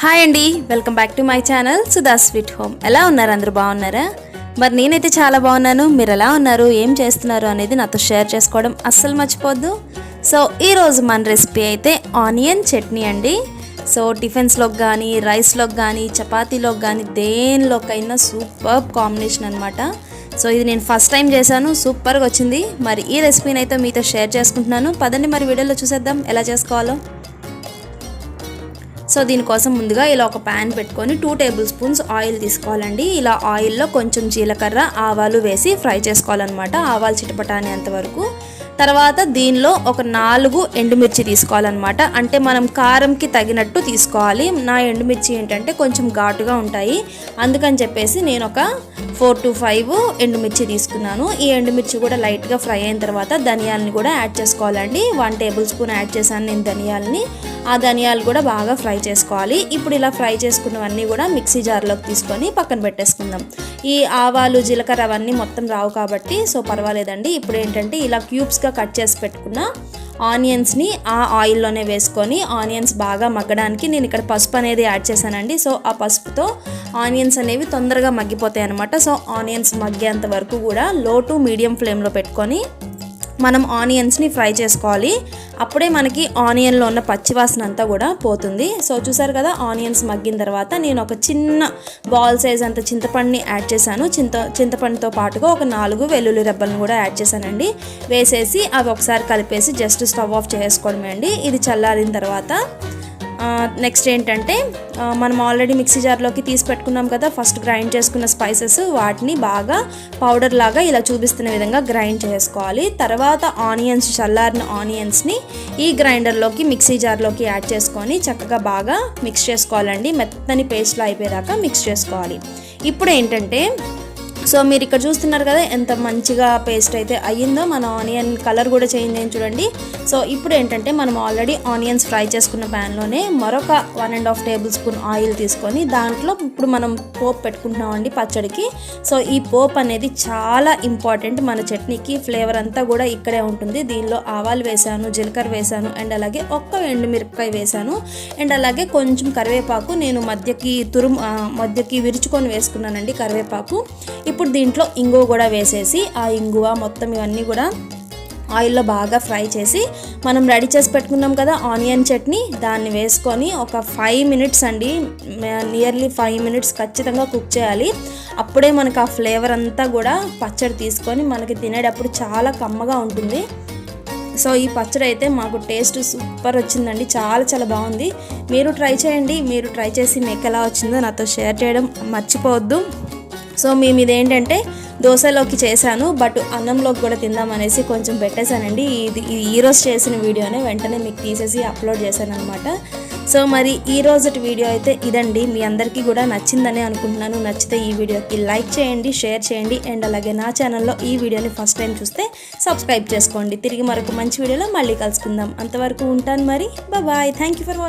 Hi అండి, welcome back to my channel Sudha sweet home. ఎలా ఉన్నారు? అందరూ బాగున్నారా? మరి నేనైతే చాలా బాగున్నాను. మీరు ఎలా ఉన్నారు, ఏం చేస్తున్నారు అనేది నాతో షేర్ చేసుకోవడం అస్సలు మర్చిపోద్దు. సో ఈరోజు మన రెసిపీ అయితే ఆనియన్ చట్నీ అండి. సో టిఫిన్స్లోకి కానీ, రైస్లోకి కానీ, చపాతీలోకి కానీ, దేనిలోకైనా సూపర్ కాంబినేషన్ అనమాట. సో ఇది నేను ఫస్ట్ టైం చేశాను, సూపర్గా వచ్చింది. మరి ఈ రెసిపీని అయితే మీతో షేర్ చేసుకుంటున్నాను. పదండి మరి వీడియోలో చూసేద్దాం ఎలా చేసుకోవాలో. సో దీనికోసం ముందుగా ఇలా ఒక ప్యాన్ పెట్టుకొని 2 టేబుల్ స్పూన్స్ ఆయిల్ తీసుకోవాలండి. ఇలా ఆయిల్లో కొంచెం జీలకర్ర, ఆవాలు వేసి ఫ్రై చేసుకోవాలన్నమాట. ఆవాలు చిటపటానేంత వరకు. తర్వాత దీనిలో ఒక 4 ఎండుమిర్చి తీసుకోవాలన్నమాట. అంటే మనం కారంకి తగినట్టు తీసుకోవాలి. నా ఎండుమిర్చి ఏంటంటే కొంచెం ఘాటుగా ఉంటాయి, అందుకని చెప్పేసి నేను ఒక 4 to 5 ఎండుమిర్చి తీసుకున్నాను. ఈ ఎండుమిర్చి కూడా లైట్గా ఫ్రై అయిన తర్వాత ధనియాలని కూడా యాడ్ చేసుకోవాలండి. 1 టేబుల్ స్పూన్ యాడ్ చేశాను నేను ధనియాలని. ఆ ధనియాలు కూడా బాగా ఫ్రై చేసుకోవాలి. ఇప్పుడు ఇలా ఫ్రై చేసుకున్నవన్నీ కూడా మిక్సీ జార్లోకి తీసుకొని పక్కన పెట్టేసుకుందాం. ఈ ఆవాలు, జీలకర్ర అవన్నీ మొత్తం రావు కాబట్టి సో పర్వాలేదండి. ఇప్పుడు ఏంటంటే ఇలా క్యూబ్స్గా కట్ చేసి పెట్టుకున్న ఆనియన్స్ని ఆ ఆయిల్లోనే వేసుకొని ఆనియన్స్ బాగా మగ్గడానికి నేను ఇక్కడ పసుపు అనేది యాడ్ చేశానండి. సో ఆ పసుపుతో ఆనియన్స్ అనేవి తొందరగా మగ్గిపోతాయి అన్నమాట. సో ఆనియన్స్ మగ్గేంత వరకు కూడా లో టు మీడియం ఫ్లేమ్లో పెట్టుకొని మనం ఆనియన్స్ని ఫ్రై చేసుకోవాలి. అప్పుడే మనకి ఆనియన్లో ఉన్న పచ్చివాసన అంతా కూడా పోతుంది. సో చూసారు కదా, ఆనియన్స్ మగ్గిన తర్వాత నేను ఒక చిన్న బాల్ సైజ్ అంత చింతపండుని యాడ్ చేశాను. చింతపండుతో పాటుగా ఒక 4 వెల్లుల్లి రెబ్బలను కూడా యాడ్ చేశానండి. వేసేసి అవి ఒకసారి కలిపేసి జస్ట్ స్టవ్ ఆఫ్ చేసుకోవడమే అండి. ఇది చల్లారిన తర్వాత నెక్స్ట్ ఏంటంటే మనం ఆల్రెడీ మిక్సీ జార్లోకి తీసి పెట్టుకున్నాం కదా ఫస్ట్ గ్రైండ్ చేసుకున్న స్పైసెస్, వాటిని బాగా పౌడర్ లాగా ఇలా చూపిస్తున్న విధంగా గ్రైండ్ చేసుకోవాలి. తర్వాత ఆనియన్స్, చల్లారిన ఆనియన్స్ని ఈ గ్రైండర్లోకి, మిక్సీ జార్లోకి యాడ్ చేసుకొని చక్కగా బాగా మిక్స్ చేసుకోవాలండి. మెత్తని పేస్ట్లో అయిపోయేదాకా మిక్స్ చేసుకోవాలి. ఇప్పుడు ఏంటంటే సో మీరు ఇక్కడ చూస్తున్నారు కదా ఎంత మంచిగా పేస్ట్ అయితే అయ్యిందో. మన ఆనియన్ కలర్ కూడా చేంజ్ అయింది చూడండి. సో ఇప్పుడు ఏంటంటే మనం ఆల్రెడీ ఆనియన్స్ ఫ్రై చేసుకున్న ప్యాన్లోనే మరొక 1.5 టేబుల్ స్పూన్ ఆయిల్ తీసుకొని దాంట్లో ఇప్పుడు మనం పోపు పెట్టుకుంటున్నామండి పచ్చడికి. సో ఈ పోపు అనేది చాలా ఇంపార్టెంట్ మన చట్నీకి. ఫ్లేవర్ అంతా కూడా ఇక్కడే ఉంటుంది. దీనిలో ఆవాలు వేసాను, జీలకర్ర వేసాను, అండ్ అలాగే ఒక్క ఎండుమిరపకాయ వేసాను, అండ్ అలాగే కొంచెం కరివేపాకు నేను మధ్యకి విరుచుకొని వేసుకున్నానండి కరివేపాకు. ఇప్పుడు దీంట్లో ఇంగువ కూడా వేసేసి ఆ ఇంగువ మొత్తం ఇవన్నీ కూడా ఆయిల్లో బాగా ఫ్రై చేసి మనం రెడీ చేసి పెట్టుకున్నాం కదా ఆనియన్ చట్నీ, దాన్ని వేసుకొని ఒక 5 మినిట్స్ అండి, నియర్లీ 5 మినిట్స్ ఖచ్చితంగా కుక్ చేయాలి. అప్పుడే మనకు ఆ ఫ్లేవర్ అంతా కూడా పచ్చడి తీసుకొని మనకి తినేటప్పుడు చాలా కమ్మగా ఉంటుంది. సో ఈ పచ్చడి అయితే మాకు టేస్ట్ సూపర్ వచ్చిందండి, చాలా చాలా బాగుంది. మీరు ట్రై చేయండి. మీరు ట్రై చేసి మీకు ఎలా వచ్చిందో నాతో షేర్ చేయడం మర్చిపోవద్దు. సో మేము ఇదేంటంటే దోశలోకి చేశాను, బట్ అన్నంలోకి కూడా తిందామనేసి కొంచెం పెట్టేశానండి. ఇది ఈరోజు చేసిన వీడియోనే వెంటనే మీకు తీసేసి అప్లోడ్ చేశాను అనమాట. సో మరి ఈరోజుటి వీడియో అయితే ఇదండి. మీ అందరికీ కూడా నచ్చిందనే అనుకుంటున్నాను. నచ్చితే ఈ వీడియోకి లైక్ చేయండి, షేర్ చేయండి, అండ్ అలాగే నా ఛానల్లో ఈ వీడియోని ఫస్ట్ టైం చూస్తే సబ్స్క్రైబ్ చేసుకోండి. తిరిగి మరొక మంచి వీడియోలో మళ్ళీ కలుసుకుందాం. అంతవరకు ఉంటాను మరి. Bye. Thank you for watching.